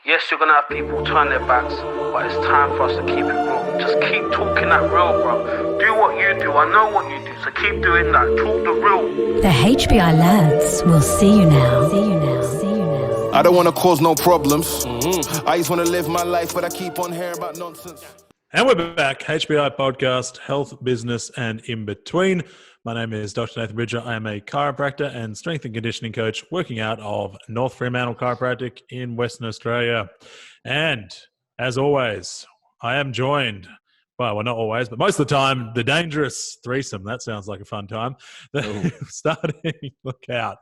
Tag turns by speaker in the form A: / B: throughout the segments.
A: Yes, you're gonna have people turn their backs, but it's time for us to keep it real. Just keep talking that real, bro. Do what you do. I know what you do, so keep doing that. Talk the real.
B: The HBI lads will see you now. See you now. See you now.
C: I don't want to cause no problems. I just want to live my life, but I keep on hearing about nonsense.
D: And we're back. HBI podcast, health, business, and in between. My name is Dr. Nathan Bridger. I am a chiropractor and strength and conditioning coach working out of North Fremantle Chiropractic in Western Australia. And as always, I am joined by, well, not always, but most of the time, the dangerous threesome. That sounds like a fun time. Look out.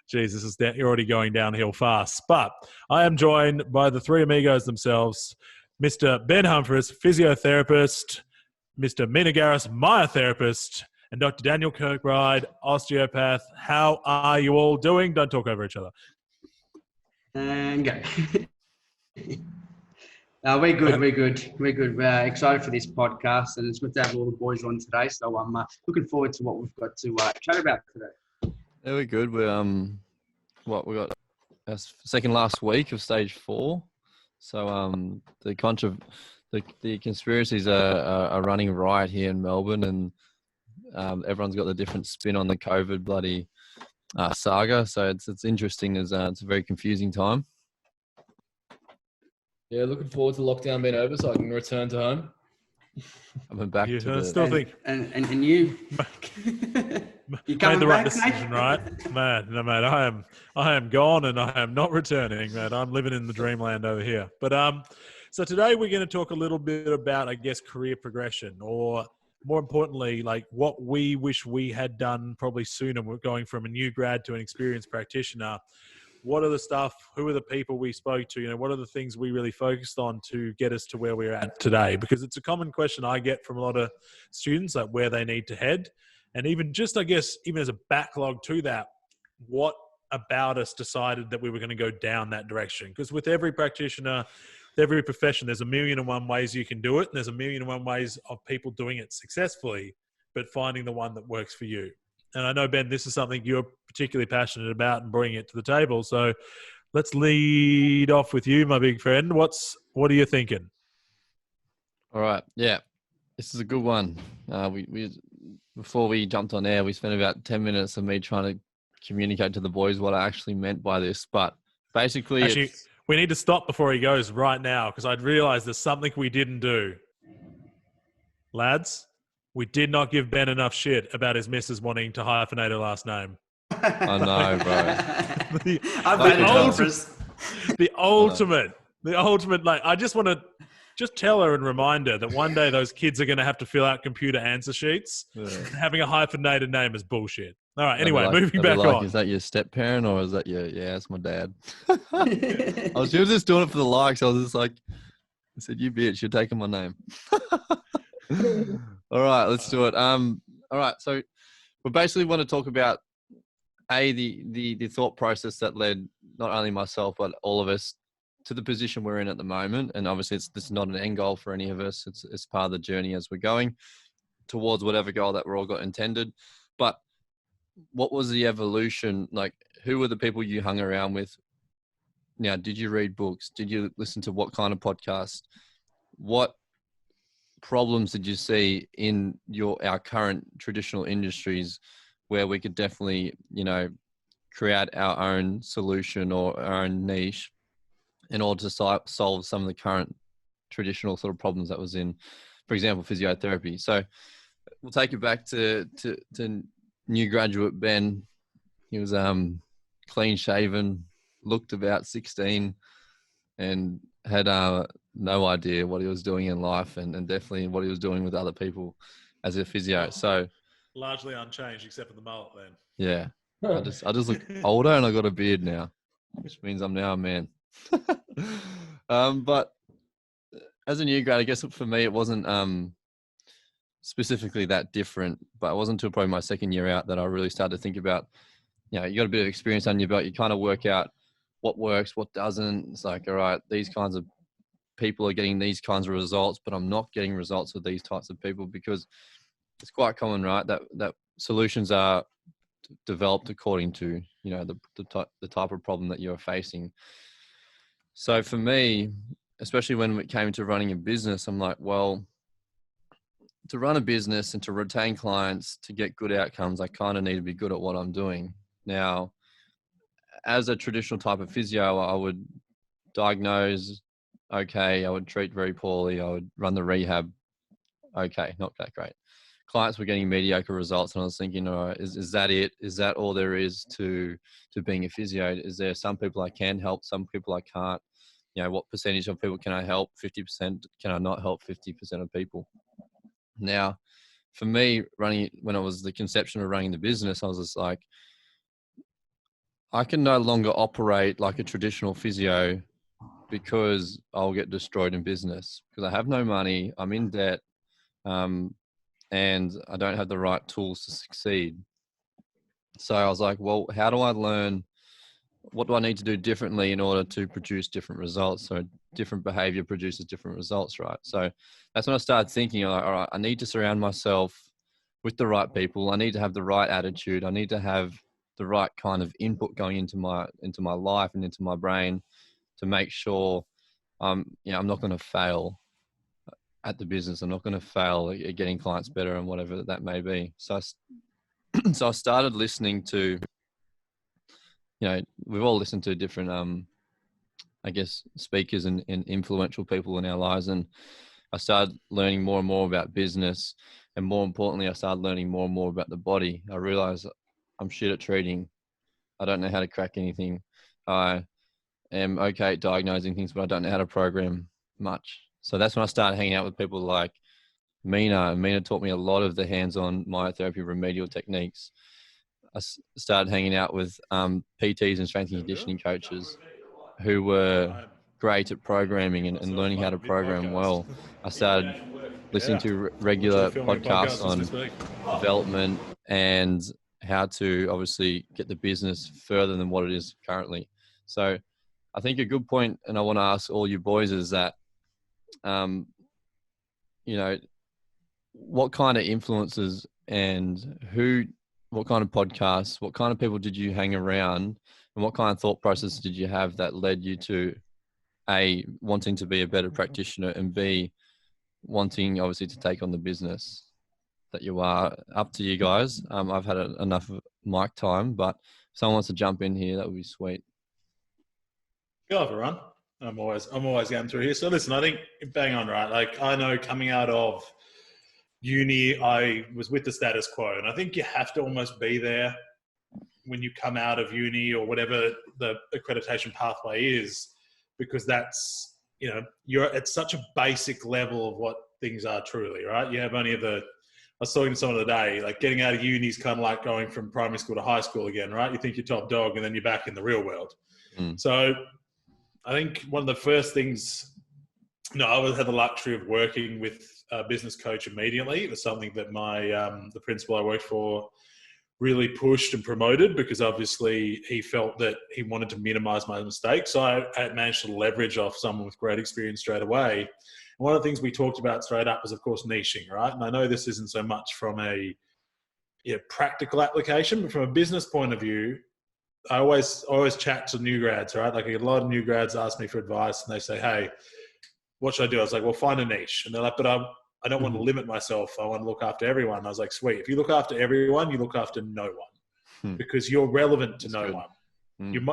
D: Jesus, you're already going downhill fast. But I am joined by the three amigos themselves, Mr. Ben Humphries, physiotherapist, Mr. Mina Garris, myotherapist, and Dr. Daniel Kirkbride, osteopath. How are you all doing? Don't talk over each other.
E: And go. We're good. We're excited for this podcast, and it's good to have all the boys on today. So I'm looking forward to what we've got to chat about today.
F: Yeah, we're good. We got our second last week of stage 4. So the conspiracies are running riot here in Melbourne, and everyone's got the different spin on the COVID bloody saga. So it's interesting. It's a very confusing time.
G: Yeah, looking forward to lockdown being over so I can return to home.
F: I'm back to the...
D: Still think...
E: And you? You
D: made the right
E: back,
D: decision, right? Man, I am gone and I am not returning, man. I'm living in the dreamland over here. But so today we're going to talk a little bit about, I guess, career progression, or more importantly, like what we wish we had done probably sooner. We're going from a new grad to an experienced practitioner. What are the stuff? Who are the people we spoke to? You know, what are the things we really focused on to get us to where we're at today? Because it's a common question I get from a lot of students, like where they need to head. And even just, I guess, even as a backlog to that, what about us decided that we were going to go down that direction? Because with every practitioner, every profession, there's 1,000,001 ways you can do it. And there's 1,000,001 ways of people doing it successfully, but finding the one that works for you. And I know, Ben, this is something you're particularly passionate about and bringing it to the table. So let's lead off with you, my big friend. What are you thinking?
F: All right. Yeah, this is a good one. We before we jumped on air, we spent about 10 minutes of me trying to communicate to the boys what I actually meant by this. But basically,
D: we need to stop before he goes right now, because I'd realized there's something we didn't do. Lads, we did not give Ben enough shit about his missus wanting to hyphenate her last name.
F: I know, bro.
D: The ultimate, like, I just want to just tell her and remind her that one day those kids are going to have to fill out computer answer sheets. Yeah. And having a hyphenated name is bullshit. All right, anyway, moving back on.
F: Is that your step parent or is that yeah, it's my dad. She was just doing it for the likes. I was just like, I said, you bitch, you're taking my name. All right, let's do it. All right, so we basically want to talk about the thought process that led not only myself but all of us to the position we're in at the moment. And obviously, this is not an end goal for any of us. It's part of the journey as we're going towards whatever goal that we're all got intended. But what was the evolution? Like, who were the people you hung around with? Now, did you read books? Did you listen to what kind of podcast? What problems did you see in our current traditional industries where we could definitely, create our own solution or our own niche in order to solve some of the current traditional sort of problems that was in, for example, physiotherapy? So we'll take it back to new graduate Ben. He was clean shaven, looked about 16, and had no idea what he was doing in life, and definitely what he was doing with other people as a physio. So
D: largely unchanged except for the mullet then.
F: Yeah. I just look older and I got a beard now, which means I'm now a man. But as a new grad, I guess for me it wasn't specifically that different, but it wasn't until probably my second year out that I really started to think about, you got a bit of experience under your belt. You kind of work out what works, what doesn't. It's like, all right, these kinds of people are getting these kinds of results, but I'm not getting results with these types of people, because it's quite common, right? That solutions are developed according to, the type of problem that you're facing. So for me, especially when it came to running a business, I'm like, well, to run a business and to retain clients, to get good outcomes, I kind of need to be good at what I'm doing. Now, as a traditional type of physio, I would diagnose, okay, I would treat very poorly, I would run the rehab, okay, not that great. Clients were getting mediocre results, and I was thinking, all right, is that it? Is that all there is to being a physio? Is there some people I can help, some people I can't? You know, what percentage of people can I help? 50%? Can I not help 50% of people? Now, for me, when it was the conception of running the business, I was just like, I can no longer operate like a traditional physio because I'll get destroyed in business because I have no money, I'm in debt, and I don't have the right tools to succeed. So I was like, well, how do I learn? What do I need to do differently in order to produce different results? So different behavior produces different results, right? So that's when I started thinking, all right, I need to surround myself with the right people. I need to have the right attitude. I need to have the right kind of input going into my life and into my brain to make sure I'm not going to fail at the business. I'm not going to fail at getting clients better and whatever that may be. So I started listening to, we've all listened to different, I guess, speakers and influential people in our lives. And I started learning more and more about business. And more importantly, I started learning more and more about the body. I realized I'm shit at treating. I don't know how to crack anything. I am okay at diagnosing things, but I don't know how to program much. So that's when I started hanging out with people like Mina. Mina taught me a lot of the hands-on myotherapy remedial techniques. I started hanging out with PTs and strength and conditioning coaches who were great at programming and learning how to program well. I started listening to regular podcasts on development and how to obviously get the business further than what it is currently. So I think a good point, and I want to ask all you boys, is that, what kind of influences and what kind of podcasts, what kind of people did you hang around, and what kind of thought process did you have that led you to A, wanting to be a better practitioner, and B, wanting obviously to take on the business that you are? Up to you guys. I've had enough mic time, but if someone wants to jump in here, that would be sweet.
D: Go have a run. I'm always going through here. So listen, I think bang on, right? Like I know coming out of uni, I was with the status quo, and I think you have to almost be there when you come out of uni or whatever the accreditation pathway is, because that's, you're at such a basic level of what things are truly, right? You have only I was talking to someone the other day, like getting out of uni is kind of like going from primary school to high school again, right? You think you're top dog and then you're back in the real world. So I think one of the first things, I always had the luxury of working with a business coach immediately. It was something that my the principal I worked for really pushed and promoted, because obviously he felt that he wanted to minimize my mistakes. So I managed to leverage off someone with great experience straight away. And one of the things we talked about straight up was, of course, niching, right? And I know this isn't so much from a practical application, but from a business point of view, I always chat to new grads, right? Like I get a lot of new grads ask me for advice, and they say, hey, what should I do? I was like, well, find a niche. And they're like, but I don't want to limit myself. I want to look after everyone. And I was like, sweet. If you look after everyone, you look after no one, because you're relevant to no one.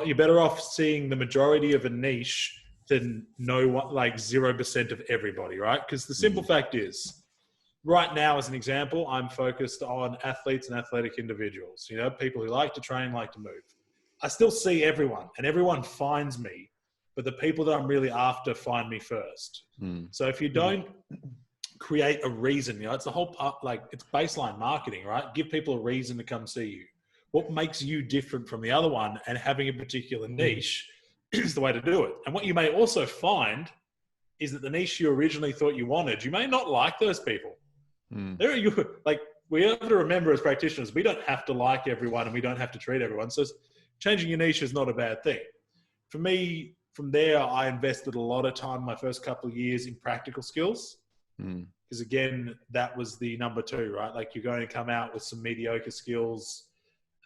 D: You're better off seeing the majority of a niche than no one, like 0% of everybody, right? Because the simple fact is, right now, as an example, I'm focused on athletes and athletic individuals, people who like to train, like to move. I still see everyone, and everyone finds me, but the people that I'm really after find me first. So if you don't create a reason, it's the whole part, like it's baseline marketing, right? Give people a reason to come see you. What makes you different from the other one, and having a particular niche is the way to do it. And what you may also find is that the niche you originally thought you wanted, you may not like those people. We have to remember as practitioners, we don't have to like everyone and we don't have to treat everyone. So changing your niche is not a bad thing. For me, from there, I invested a lot of time my first couple of years in practical skills. Because again, that was the number 2, right? Like you're going to come out with some mediocre skills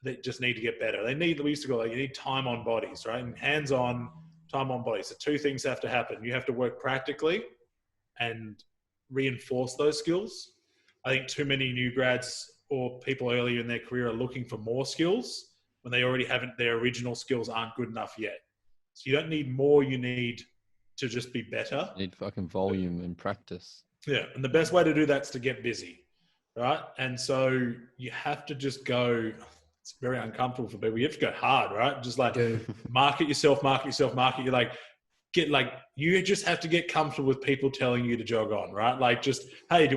D: that just need to get better. We used to go, like, you need time on bodies, right? And hands-on, time on body. So two things have to happen. You have to work practically and reinforce those skills. I think too many new grads or people earlier in their career are looking for more skills when they already haven't, their original skills aren't good enough yet. So you don't need more, you need to just be better.
F: You need fucking volume and practice.
D: Yeah. And the best way to do that is to get busy, right? And so you have to just go, it's very uncomfortable for people. You have to go hard, right? Just like market yourself. You're like, you just have to get comfortable with people telling you to jog on, right? Like just, hey,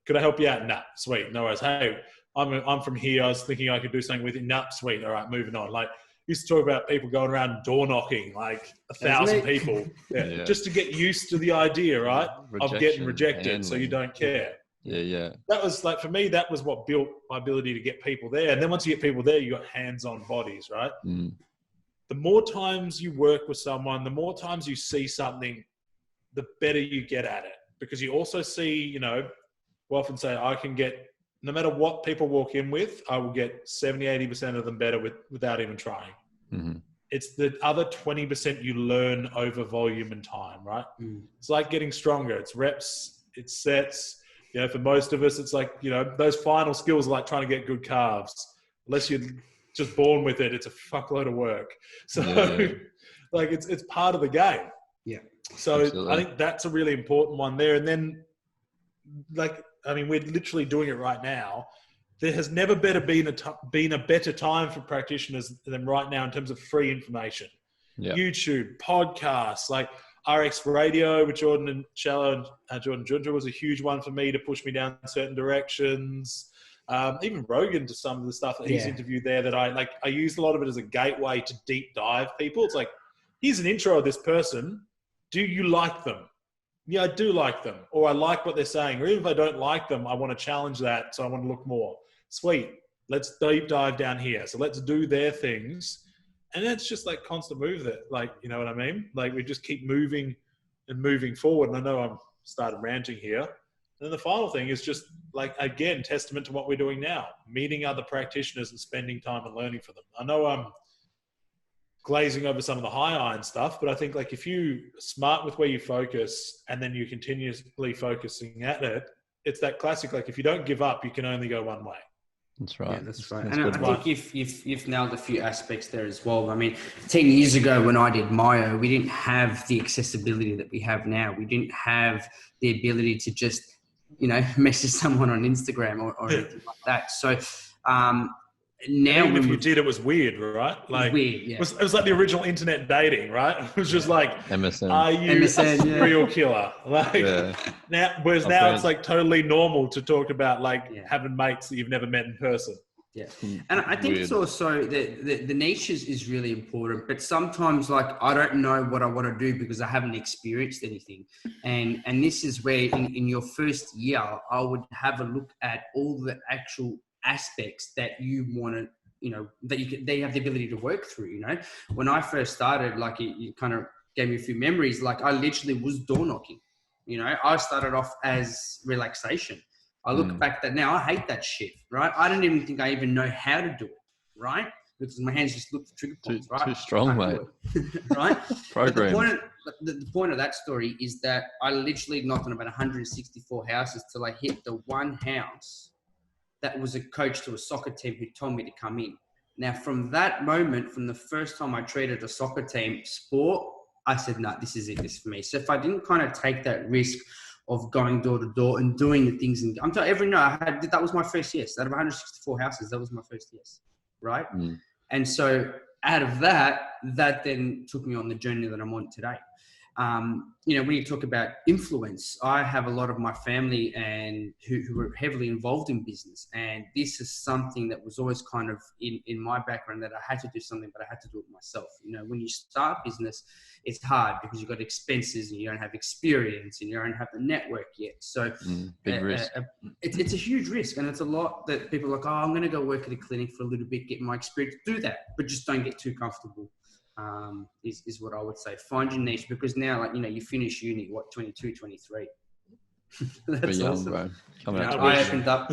D: could I help you out? Nah, sweet. No worries. Hey, I'm from here. I was thinking I could do something with it. Nah, sweet. All right, moving on. Like, used to talk about people going around door knocking, like 1,000 people, just to get used to the idea, right? Of getting rejected, so you don't care.
F: Yeah.
D: That was like, for me, that was what built my ability to get people there. And then once you get people there, you got hands-on bodies, right? The more times you work with someone, the more times you see something, the better you get at it. Because you also see, we often say, I can get, no matter what people walk in with, I will get 70, 80% of them better without even trying. It's the other 20% you learn over volume and time, right? It's like getting stronger. It's reps, it's sets. For most of us, it's like, those final skills are like trying to get good calves. Unless you're just born with it, it's a fuckload of work. So like it's part of the game. Yeah. So absolutely. I think that's a really important one there. And then we're literally doing it right now. There has never been a better time for practitioners than right now in terms of free information. YouTube, podcasts, like RX Radio with Jordan and Shallow and Jordan Junta was a huge one for me to push me down certain directions. Even Rogan, to some of the stuff that he's interviewed there, that I used a lot of it as a gateway to deep dive people. It's like, here's an intro of this person. Do you like them? Yeah, I do like them. Or I like what they're saying. Or even if I don't like them, I want to challenge that. So I want to look more. Sweet. Let's deep dive down here. So let's do their things. And it's just like constant move that, like, you know what I mean? Like, we just keep moving and moving forward. And I know I'm started ranting here. And then the final thing is just like, again, testament to what we're doing now, meeting other practitioners and spending time and learning from them. I know I'm glazing over some of the high iron stuff, but I think like if you smart with where you focus and then you're continuously focusing at it, it's that classic, like if you don't give up, you can only go one way.
F: That's right.
E: Yeah, that's right. And I think you've nailed a few aspects there as well. I mean, 10 years ago when I did Myo, we didn't have the accessibility that we have now. We didn't have the ability to just, message someone on Instagram or anything like that. So now,
D: even if you did, it was weird, right? Like,
E: weird, yeah.
D: It was like the original internet dating, right? It was just like,
F: MSN.
D: Are you
E: MSN,
D: a serial killer? Like, now it's like totally normal to talk about having mates that you've never met in person.
E: Yeah. And I think it's also the niche is really important, but sometimes I don't know what I want to do because I haven't experienced anything. And this is where in your first year, I would have a look at all the actual aspects that you want to, they have the ability to work through. When I first started, you kind of gave me a few memories. Like, I literally was door knocking. I started off as relaxation. I look back that now, I hate that shit, right? I don't even think I even know how to do it, right? Because my hands just look for trigger points, right?
F: Too strong, mate.
E: Right?
F: Program.
E: The point of that story is that I literally knocked on about 164 houses till I hit the one house that was a coach to a soccer team who told me to come in. Now, from that moment, from the first time I treated a soccer team sport, I said, no, this is it, this is for me. So if I didn't kind of take that risk of going door to door and doing the things, and I'm telling you, every night that was my first yes. Out of 164 houses, that was my first yes, right? And so out of that then took me on the journey that I'm on today. When you talk about influence, I have a lot of my family and who were heavily involved in business. And this is something that was always kind of in my background, that I had to do something, but I had to do it myself. When you start business, it's hard because you've got expenses and you don't have experience and you don't have the network yet. So
F: big risk.
E: It's a huge risk. And it's a lot that people are like, I'm going to go work at a clinic for a little bit, get my experience. Do that, but just don't get too comfortable. Is what I would say. Find your niche, because now, you finish uni, 22, 23. That's
F: young,
E: awesome.
F: bro. Coming out
E: I opened up,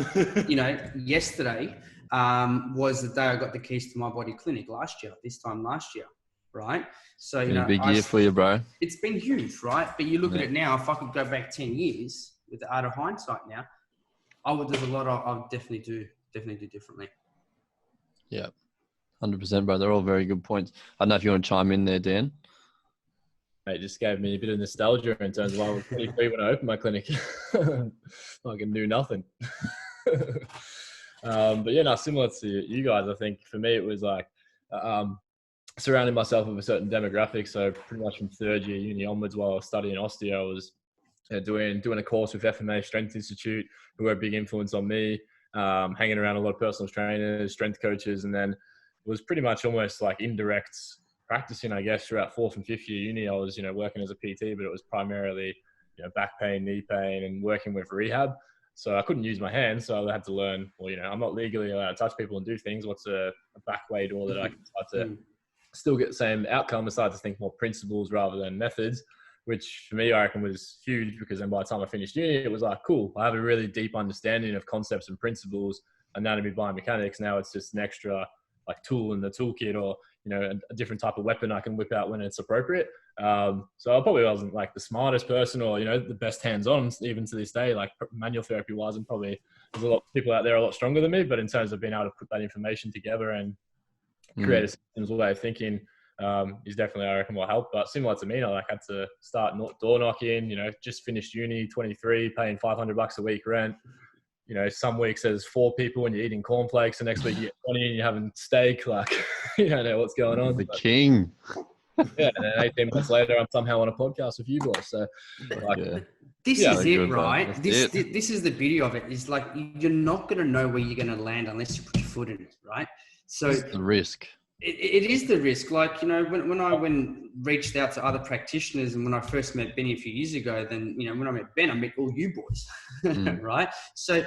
E: yesterday was the day I got the keys to my body clinic this time last year. right? So,
F: Been a big year for you, bro.
E: it's been huge, right? But you look at
F: Yeah.
E: it now, if I could go back 10 years with the art of hindsight now, I would definitely do differently.
F: Yeah, 100%, bro. They're all very good points. I don't know if you want to chime in there, Dan.
G: It just gave me a bit of nostalgia in terms of I was 23 when I opened my clinic. I can do nothing. But yeah, no, similar to you guys, I think for me it was like surrounding myself with a certain demographic. So pretty much from third year uni onwards, while I was studying osteo, I was doing a course with FMA Strength Institute, who were a big influence on me. Hanging around a lot of personal trainers, strength coaches, and then it was pretty much almost like indirect practicing, I guess, throughout fourth and fifth year uni. I was, working as a PT, but it was primarily, back pain, knee pain, and working with rehab. So I couldn't use my hands, so I had to learn, I'm not legally allowed to touch people and do things. What's a back way door that I can start to still get the same outcome and start to think more principles rather than methods, which for me, I reckon was huge, because then by the time I finished uni, it was like, cool, I have a really deep understanding of concepts and principles, anatomy, biomechanics. Now it's just an extra like tool in the toolkit, or, a different type of weapon I can whip out when it's appropriate. So I probably wasn't like the smartest person or, the best hands-on even to this day, like manual therapy wise, and probably there's a lot of people out there a lot stronger than me, but in terms of being able to put that information together and create a systems way of thinking, is definitely, I reckon, will help. But similar to me, I had to start door knocking, just finished uni, 23, paying $500 a week rent. Some weeks there's 4 people and you're eating cornflakes. The next week you get 20 and you're having steak. Like, you don't know what's going on.
F: The king.
G: Yeah, and then 18 months later, I'm somehow on a podcast with you boys. So,
E: This is it,
F: good,
E: right?
F: This
E: This is the beauty of it. Is like you're not going to know where you're going to land unless you put your foot in it, right? So
F: It's the risk.
E: It is the risk. Like, when I reached out to other practitioners, and when I first met Benny a few years ago, then, when I met Ben, I met all you boys, right? So,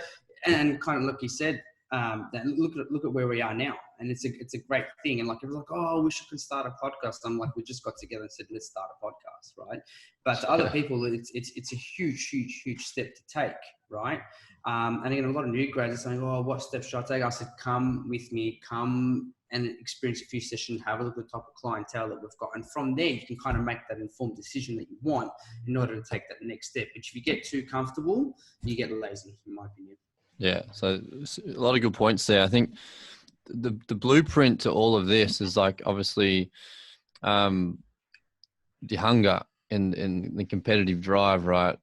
E: and kind of like you said, then look at where we are now. And it's a great thing. And like, everyone's like, oh, I wish I could start a podcast. I'm like, we just got together and said, let's start a podcast, right? But to other people, it's a huge step to take, right? And again, a lot of new grads are saying, oh, what steps should I take? I said, come with me, come and experience a few sessions, have a look at the type of clientele that we've got. And from there, you can kind of make that informed decision that you want in order to take that next step. But if you get too comfortable, you get lazy, in my opinion.
F: Yeah. So a lot of good points there. I think the blueprint to all of this is like, obviously, the hunger and the competitive drive, right?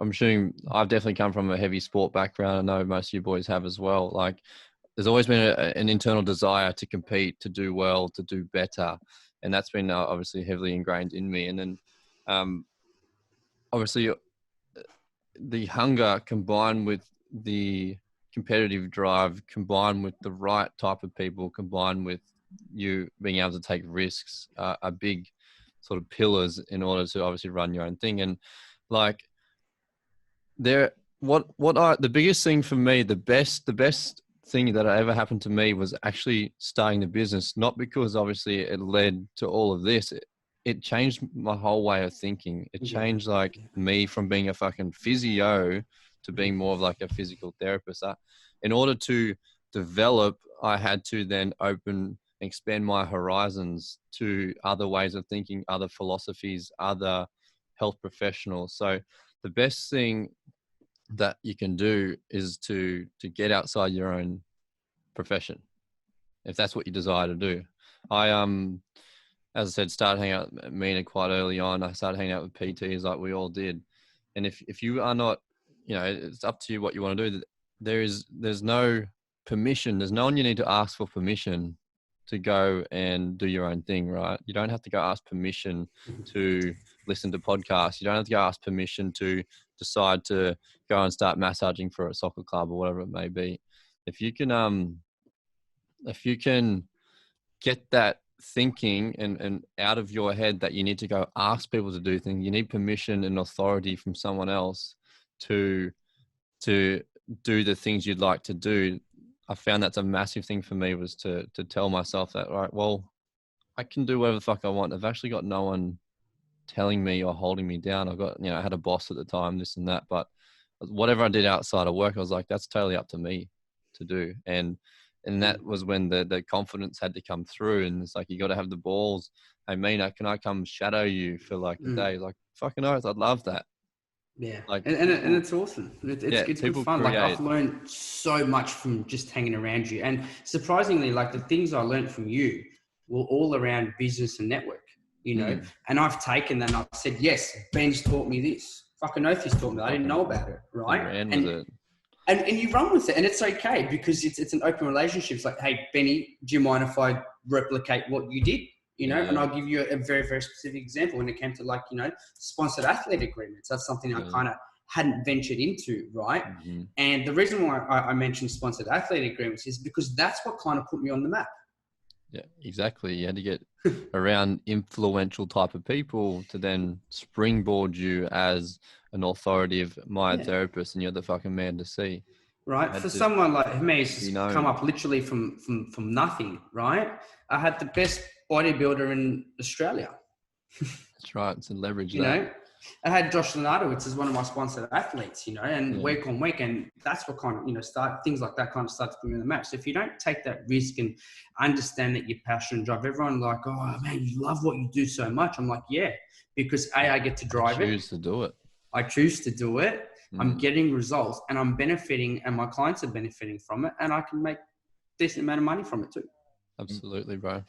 F: I'm assuming I've definitely come from a heavy sport background. I know most of you boys have as well. Like, there's always been an internal desire to compete, to do well, to do better. And that's been obviously heavily ingrained in me. And then obviously the hunger combined with the competitive drive, combined with the right type of people, combined with you being able to take risks, are big sort of pillars in order to obviously run your own thing. And like, the biggest thing for me, the best thing that ever happened to me was actually starting the business. Not because obviously it led to all of this. It changed my whole way of thinking. It changed like me from being a fucking physio to being more of like a physical therapist. In order to develop, I had to then expand my horizons to other ways of thinking, other philosophies, other health professionals. So the best thing that you can do is to get outside your own profession, if that's what you desire to do. I as I said, started hanging out with Mina quite early on. I started hanging out with PTs like we all did. And if you are not, it's up to you what you want to do. There's no permission. There's no one you need to ask for permission to go and do your own thing, right? You don't have to go ask permission to listen to podcasts. You don't have to go ask permission to decide to go and start massaging for a soccer club or whatever it may be. If you can get that thinking and out of your head that you need to go ask people to do things, you need permission and authority from someone else to do the things you'd like to do. I found that's a massive thing for me, was to tell myself that, right, well, I can do whatever the fuck I want. I've actually got no one telling me or holding me down. I had a boss at the time, this and that, but whatever I did outside of work, I was like, that's totally up to me to do. And And that was when the confidence had to come through. And it's like, you got to have the balls. Hey, Mina, can I come shadow you for like a day? Like, fucking oath, I'd love that.
E: Yeah,
F: Like,
E: and it's awesome. It's good
F: people
E: fun. Like, I've
F: create.
E: learned so much from just hanging around you, and surprisingly, like the things I learned from you were all around business and network. You know, and I've taken that and I've said, yes, Ben's taught me this. Fucking oath, he's taught me that. I didn't know about it, right?
F: Ran with it.
E: And you run with it, and it's okay because it's an open relationship. It's like, hey, Benny, do you mind if I replicate what you did? You know, and I'll give you a very, very specific example when it came to, like, you know, sponsored athlete agreements. That's something I kind of hadn't ventured into, right? And the reason why I mentioned sponsored athlete agreements is because that's what kind of put me on the map.
F: Yeah, exactly. You had to get around influential type of people to then springboard you as an authoritative therapist, and you're the fucking man to see.
E: Right. For someone like me, it's come up literally from nothing, right? I had the best bodybuilder in Australia.
F: That's right. So leverage
E: you
F: that.
E: know, I had Josh Lenardowitz as one of my sponsored athletes, you know, and week on week, and that's what kind of, you know, things like that kind of start to put me on the map. So if you don't take that risk and understand that you're passionate and drive, everyone like, oh man, you love what you do so much. I'm like, yeah, because I get to drive it.
F: I choose to do it.
E: I choose to do it. I'm getting results and I'm benefiting, and my clients are benefiting from it, and I can make a decent amount of money from it too.
F: Absolutely, bro.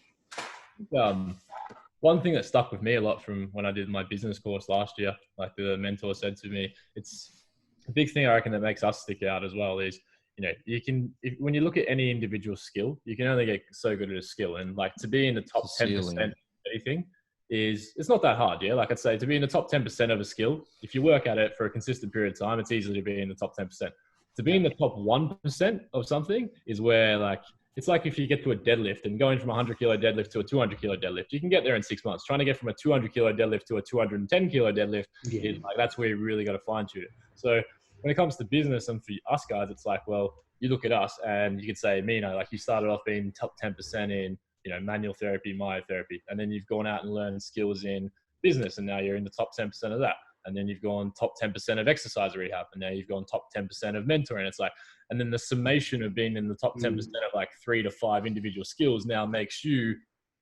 G: One thing that stuck with me a lot from when I did my business course last year, like the mentor said to me, it's a big thing I reckon that makes us stick out as well is, you know, you can, when you look at any individual skill, you can only get so good at a skill. And like to be in the top 10% of anything it's not that hard. Yeah. Like I'd say to be in the top 10% of a skill, if you work at it for a consistent period of time, it's easy to be in the top 10%. To be in the top 1% of something is where, like, it's like if you get to a deadlift and going from a 100 kilo deadlift to a 200 kilo deadlift, you can get there in 6 months. Trying to get from a 200 kilo deadlift to a 210 kilo deadlift is like, that's where you really got to fine tune it. So when it comes to business and for us guys, it's like, well, you look at us and you could say, Mina, like you started off being top 10% in, you know, manual therapy, myotherapy, and then you've gone out and learned skills in business, and now you're in the top 10% of that. And then you've gone top 10% of exercise rehab, and now you've gone top 10% of mentoring. It's like, and then the summation of being in the top 10% of like 3 to 5 individual skills now makes you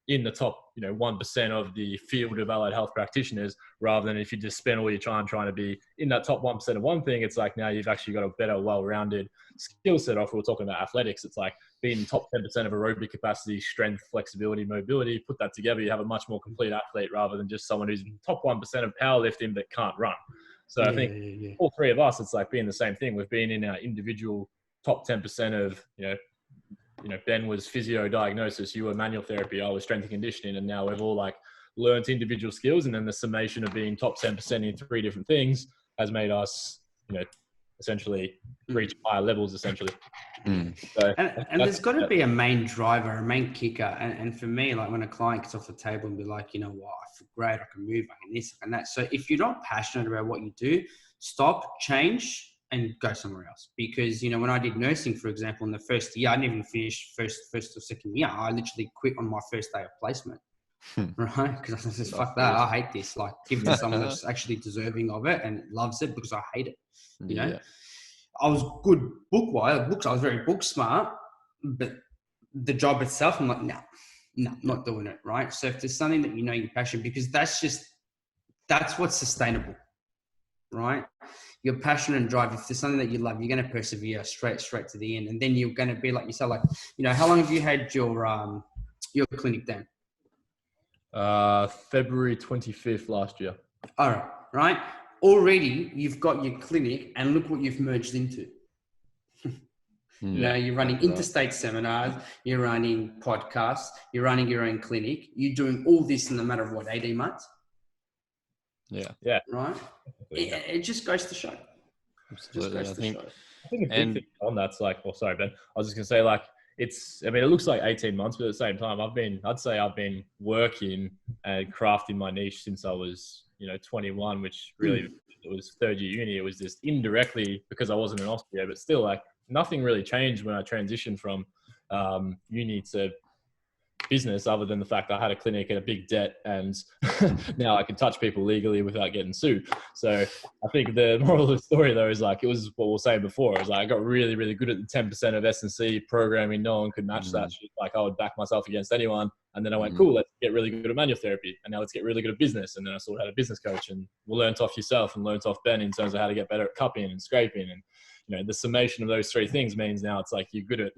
G: in the top, you know, 1% of the field of allied health practitioners, rather than if you just spend all your time trying to be in that top 1% of one thing. It's like now you've actually got a better, well-rounded skill set. If we're talking about athletics, it's like being top 10% of aerobic capacity, strength, flexibility, mobility. Put that together, you have a much more complete athlete rather than just someone who's in top 1% of powerlifting but can't run. So I think all three of us, it's like being the same thing. We've been in our individual top 10% of, you know, Ben was physio diagnosis, you were manual therapy, I was strength and conditioning, and now we've all like learned individual skills, and then the summation of being top 10% in 3 different things has made us, you know, essentially reach higher levels essentially. So,
E: and there's got to be a main driver, a main kicker. And for me, like when a client gets off the table and be like, you know what, I feel great, I can move, I can this, I can that. So if you're not passionate about what you do, stop, change, and go somewhere else. Because, you know, when I did nursing, for example, in the first year, I didn't even finish first or second year. I literally quit on my first day of placement. Right? Because I said, fuck that, I hate this. Like, give it to someone that's actually deserving of it and loves it, because I hate it. You know? I was good book-wise, books, I was very book smart, but the job itself, I'm like, no, not doing it, right? So if there's something that you know you're passionate, because that's what's sustainable, right? You're passionate and drive. If there's something that you love, you're going to persevere straight to the end. And then you're going to be like yourself, like, you know, how long have you had your clinic then?
G: February 25th last year.
E: All right. Right. Already you've got your clinic, and look what you've merged into. You know, you're running interstate seminars, you're running podcasts, you're running your own clinic. You're doing all this in a matter of what, 18 months?
G: Yeah.
E: Right. It just goes to show.
F: Absolutely. I think
G: a big thing on that's like, well, sorry, Ben. I was just gonna say, like, I mean, it looks like 18 months, but at the same time, I'd say I've been working and crafting my niche since I was, you know, 21, which really it was third year uni. It was just indirectly because I wasn't an osteo, but still, like, nothing really changed when I transitioned from uni to business other than the fact that I had a clinic and a big debt, and now I can touch people legally without getting sued. So I think the moral of the story though is like, it was what we were saying before, is like I got really, really good at the 10% of S&C programming. No one could match that shit. Like I would back myself against anyone. And then I went, cool, let's get really good at manual therapy. And now let's get really good at business. And then I sort of had a business coach, and we learned off yourself and learned off Ben in terms of how to get better at cupping and scraping. And, you know, the summation of those three things means now it's like you're good at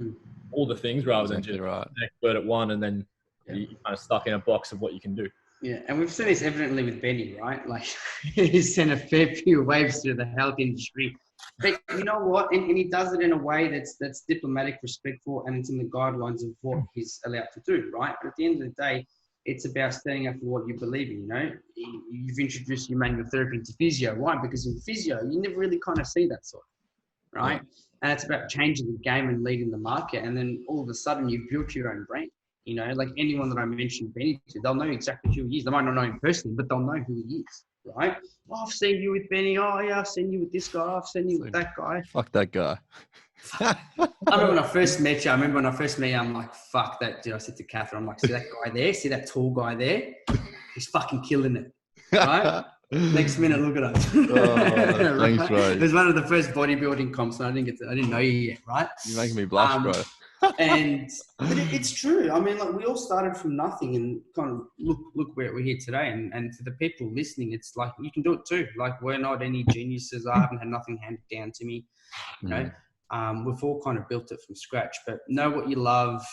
G: all the things rather than just an expert at one, and then you're kind of stuck in a box of what you can do.
E: Yeah, and we've seen this evidently with Benny, right? Like he's sent a fair few waves through the health industry. But you know what? And he does it in a way that's diplomatic, respectful, and it's in the guidelines of what he's allowed to do, right? But at the end of the day, it's about standing up for what you believe in, you know? You've introduced your manual therapy into physio, right? Because in physio, you never really kind of see that sort, right? Yeah. And it's about changing the game and leading the market. And then all of a sudden, you've built your own brand. You know, like anyone that I mentioned Benny to, they'll know exactly who he is. They might not know him personally, but they'll know who he is, right? Oh, I've seen you with Benny. Oh, yeah, I've seen you with this guy. I've seen you with that guy.
F: Fuck that guy.
E: I remember when I first met you, I'm like, fuck that dude. I said to Catherine, I'm like, see that guy there? See that tall guy there? He's fucking killing it, right? Next minute, look at us.
F: Oh, thanks, bro.
E: It was one of the first bodybuilding comps, and I didn't know you yet, right?
F: You're making me blush, bro.
E: But it's true. I mean, like we all started from nothing, and kind of look where we're here today. And for the people listening, it's like you can do it too. Like we're not any geniuses. I haven't had nothing handed down to me. You know, we've all kind of built it from scratch. But know what you love.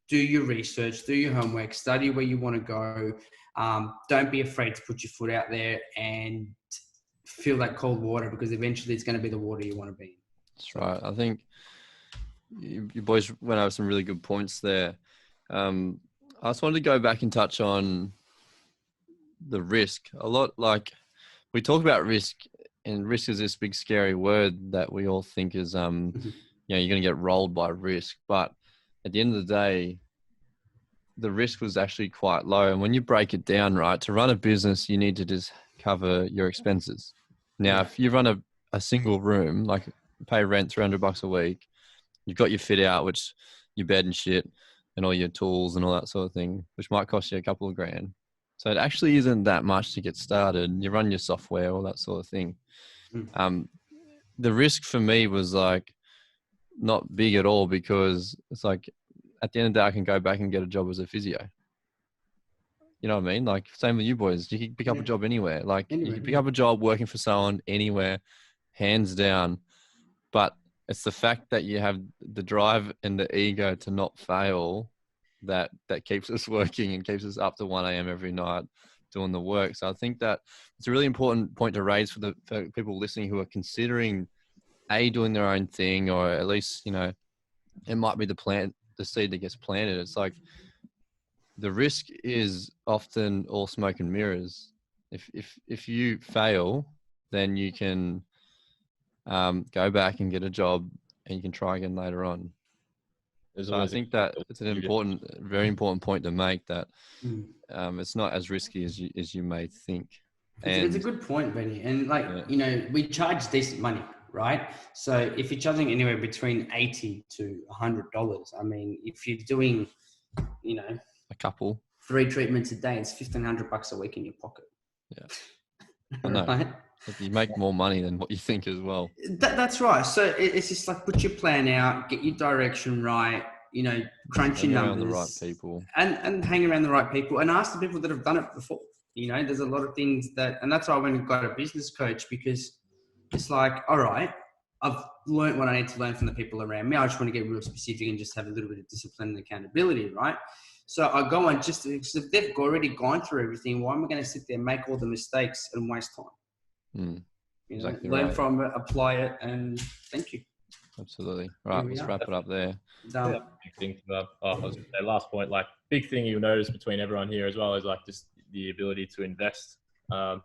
E: Do your research. Do your homework. Study where you want to go. Don't be afraid to put your foot out there and feel that cold water, because eventually it's going to be the water you want to be in.
F: That's right. I think you boys went over some really good points there. I just wanted to go back and touch on the risk. A lot, like we talk about risk, and risk is this big scary word that we all think is, you know, you're going to get rolled by risk. But at the end of the day, the risk was actually quite low. And when you break it down, right, to run a business, you need to just cover your expenses. Now, if you run a single room, like pay rent $300 a week, you've got your fit out, which your bed and shit and all your tools and all that sort of thing, which might cost you a couple of grand. So it actually isn't that much to get started. You run your software, all that sort of thing. The risk for me was like not big at all, because it's like at the end of the day, I can go back and get a job as a physio. You know what I mean? Like same with you boys. You can pick up a job anywhere. Like you can pick up a job working for someone anywhere, hands down. But it's the fact that you have the drive and the ego to not fail that keeps us working and keeps us up to 1 a.m. every night doing the work. So I think that it's a really important point to raise for people listening who are considering doing their own thing, or at least, you know, it might be the seed that gets planted. It's like the risk is often all smoke and mirrors. If you fail, then you can go back and get a job, and you can try again later on. So I think that it's very important point to make, that it's not as risky as you may think.
E: It's a good point, Benny. And like, you know, we charge decent money, right? So if you're charging anywhere between $80 to $100, I mean, if you're doing, you know,
F: a couple
E: 3 treatments a day, it's $1,500 a week in your pocket.
F: Yeah, I know. Right? You make more money than what you think as well.
E: That's right. So it's just like put your plan out, get your direction right, you know, crunch your numbers.
F: Hang around the right people.
E: And hang around the right people, and ask the people that have done it before. You know, there's a lot of things and that's why I went and got a business coach, because it's like, all right, I've learned what I need to learn from the people around me. I just want to get real specific and just have a little bit of discipline and accountability, right? So I go on just because if they've already gone through everything, why am I going to sit there and make all the mistakes and waste time? You know,
F: exactly
E: learn
F: right.
E: from it, apply it, and thank you.
F: Absolutely. Right, let's wrap it up there.
G: Big thing I was going to say, last point, like big thing you'll notice between everyone here as well is like just the ability to invest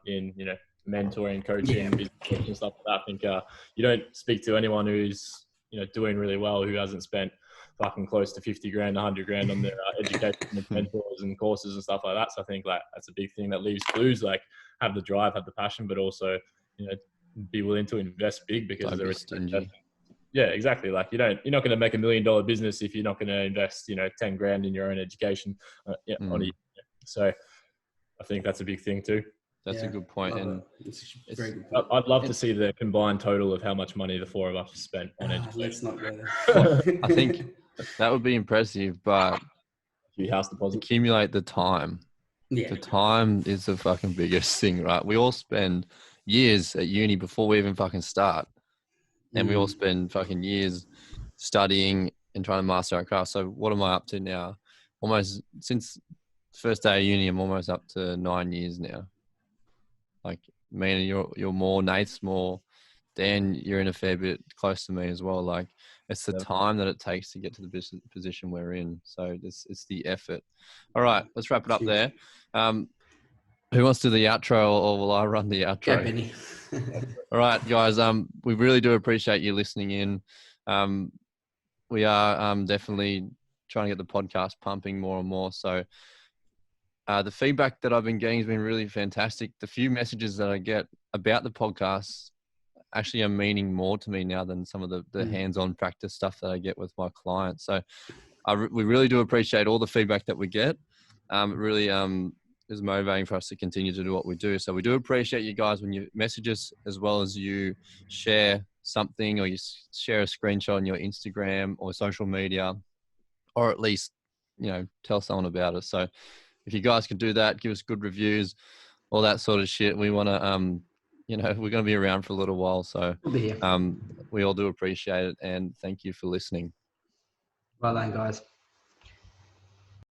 G: in, you know, mentoring, coaching, business and stuff like that. I think you don't speak to anyone who's, you know, doing really well who hasn't spent fucking close to 50 grand, 100 grand on their education and mentors and courses and stuff like that. So I think like that's a big thing that leaves clues, like have the drive, have the passion, but also, you know, be willing to invest big, because there is Yeah, exactly. Like you're not going to make $1 million business if you're not going to invest, 10 grand in your own education on a year. So I think that's a big thing too.
F: That's a good point. And
E: it's a very good point.
G: I'd love to see the combined total of how much money the four of us spent on education.
E: Let's not go there.
F: I think that would be impressive, but
G: House deposit.
F: Accumulate the time.
E: Yeah.
F: The time is the fucking biggest thing, right? We all spend years at uni before we even fucking start. And we all spend fucking years studying and trying to master our craft. So what am I up to now? Almost since first day of uni, I'm almost up to 9 years now. Like, man, you're more, Nate's more, Dan, you're in a fair bit close to me as well. Like, it's the time that it takes to get to the position we're in. So it's the effort. All right, let's wrap it up there. Who wants to do the outro, or will I run the outro?
E: Go, Benny.
F: All right, guys. We really do appreciate you listening in. We are definitely trying to get the podcast pumping more and more. So the feedback that I've been getting has been really fantastic. The few messages that I get about the podcast actually are meaning more to me now than some of the hands-on practice stuff that I get with my clients. So we really do appreciate all the feedback that we get. It really is motivating for us to continue to do what we do. So we do appreciate you guys when you message us, as well as you share something, or you share a screenshot on your Instagram or social media, or at least, tell someone about us. So if you guys can do that, give us good reviews, all that sort of shit. We want to, we're going to be around for a little while. So
E: We'll be here.
F: we all do appreciate it. And thank you for listening.
E: Well done, guys.